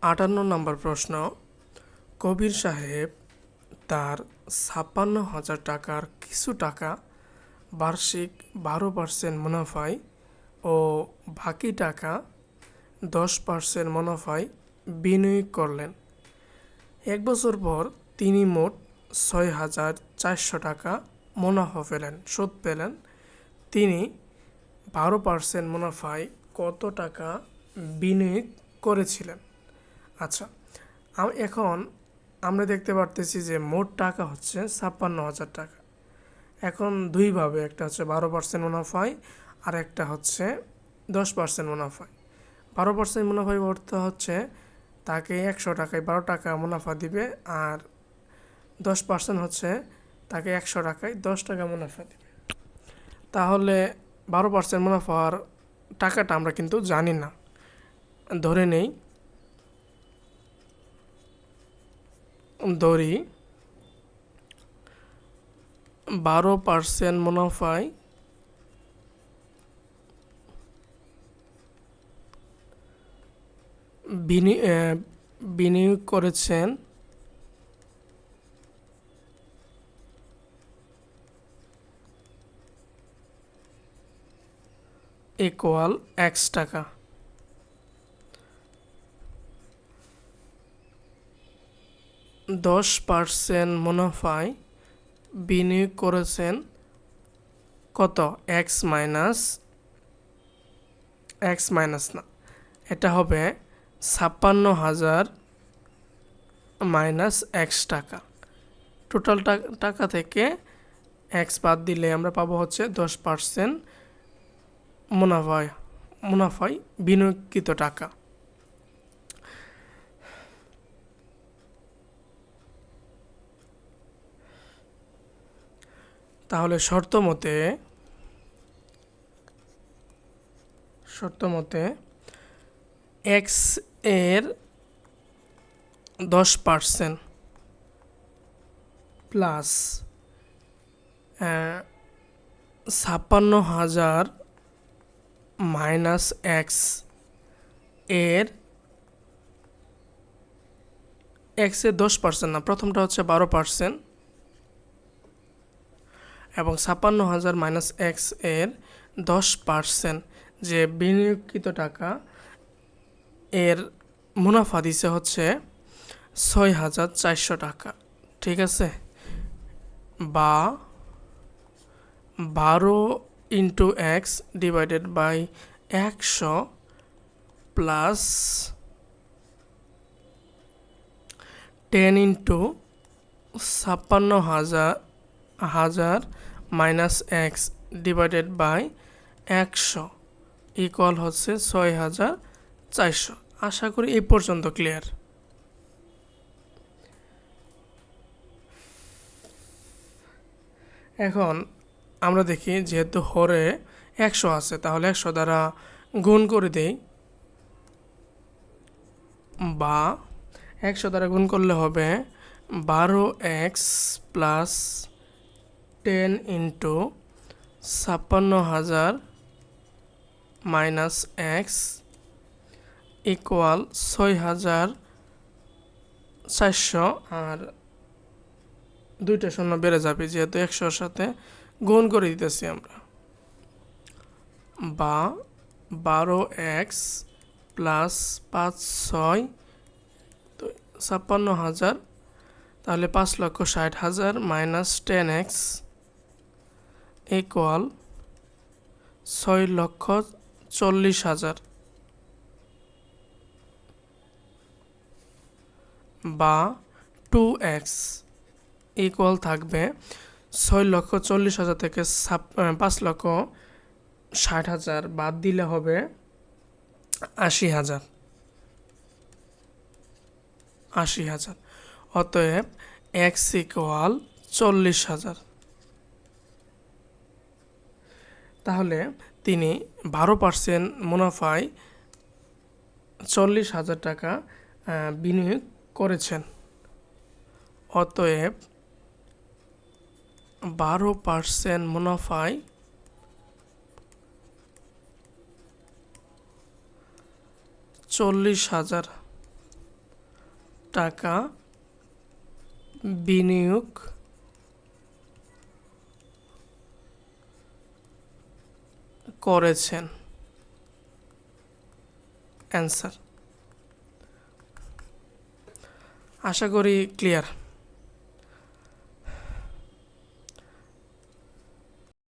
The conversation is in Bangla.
58 নম্বর প্রশ্ন, কবির সাহেব তার 56,000 টাকার কিছু টাকা বার্ষিক 12% মুনাফায় ও বাকি টাকা 10% মুনাফায় বিনিয়োগ করলেন। এক বছর পর তিনি মোট 6,400 টাকা মুনাফা পেলেন, সুদ পেলেন। তিনি 12% মুনাফায় কত টাকা বিনিয়োগ করেছিলেন? আচ্ছা, এখন আমরা দেখতে পারতেছি যে মোট টাকা হচ্ছে 56,000 টাকা। এখন দুইভাবে, একটা হচ্ছে 12% মুনাফায় আর একটা হচ্ছে 10% মুনাফায়। 12% মুনাফায় অর্থ হচ্ছে তাকে 100 টাকায় 12 টাকা মুনাফা দিবে, আর 10% হচ্ছে তাকে 100 টাকায় 10 টাকা মুনাফা দিবে। তাহলে 12% মুনাফার টাকাটা আমরা কিন্তু জানি না। ধরে নেই, 12% মুনাফায় বিনিয়োগ করেছেন ইকুয়াল X টাকা। 10% মুনাফায় বিনিয়োগ করেছেন কত? X মাইনাস না, এটা হবে 56,000 মাইনাস X টাকা। টোটাল টাকা থেকে X বাদ দিলে আমরা পাবো হচ্ছে 10% মুনাফায় বিনিয়োগকৃত টাকা। তাহলে শর্ত মতে X এর 10% প্লাস 56,000 মাইনাস X এর 10% না, প্রথমটা হচ্ছে 12%, এবং 56,000 মাইনাস X এর 10% যে বিনিয়োগকৃত টাকা এর মুনাফা দিছে হচ্ছে 6,400 টাকা। ঠিক আছে, বা 12 into X divided by 100 plus 10 into 56,000 minus X divided by 100 equal হচ্ছে 6,400। আশা করি এই পর্যন্ত ক্লিয়ার। এখন আমরা দেখি, যেহেতু হরে 100 আছে, তাহলে 100 দ্বারা গুণ করে দেই, বা 100 দ্বারা গুণ করলে হবে 12X plus 10 into 56,000 minus X equal 6,400। আর দুইটা শূন্য বেড়ে যাবে, যেহেতু 100-র সাথে গুণ করে দিতেছি আমরা, বা 12X প্লাস 5 6 56,000, তাহলে 5,60,000 মাইনাস 10X ইকুয়াল 6,40,000, বা 2X ইকুয়াল থাকবে 6,40,000 থেকে 5,60,000 বাদ দিলে হবে 80,000। অতএব X ইকুয়াল 40,000। তাহলে তিনি 12% মুনাফায় 40,000 টাকা বিনিয়োগ করেছেন। অতএব 12% মুনাফায় 40,000 টাকা বিনিয়োগ করেছেন? অ্যান্সার। আশা করি ক্লিয়ার।